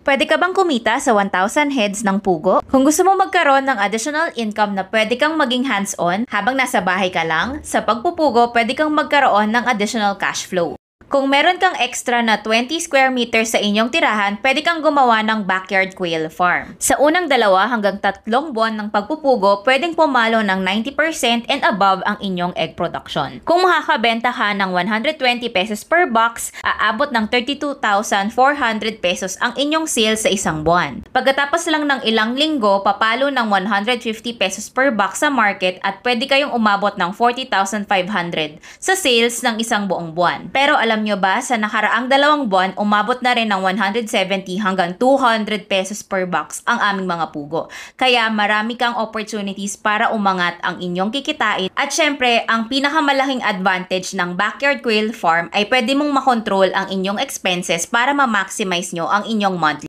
Pwede ka bang kumita sa 1,000 heads ng pugo? Kung gusto mo magkaroon ng additional income na pwede kang maging hands-on habang nasa bahay ka lang, sa pagpupugo pwede kang magkaroon ng additional cash flow. Kung meron kang extra na 20 square meters sa inyong tirahan, pwede kang gumawa ng backyard quail farm. Sa unang 2 hanggang 3 buwan ng pagpupugo, pwedeng pumalo ng 90% and above ang inyong egg production. Kung makakabenta ka ng 120 pesos per box, aabot ng 32,400 pesos ang inyong sales sa isang buwan. Pagkatapos lang ng ilang linggo, papalo ng 150 pesos per box sa market at pwede kayong umabot ng 40,500 sa sales ng isang buong buwan. Pero alam nyo ba, sa nakaraang 2 buwan, umabot na rin ng 170 hanggang 200 pesos per box ang aming mga pugo. Kaya marami kang opportunities para umangat ang inyong kikitain. At syempre, ang pinakamalaking advantage ng backyard quail farm ay pwede mong makontrol ang inyong expenses para ma-maximize nyo ang inyong monthly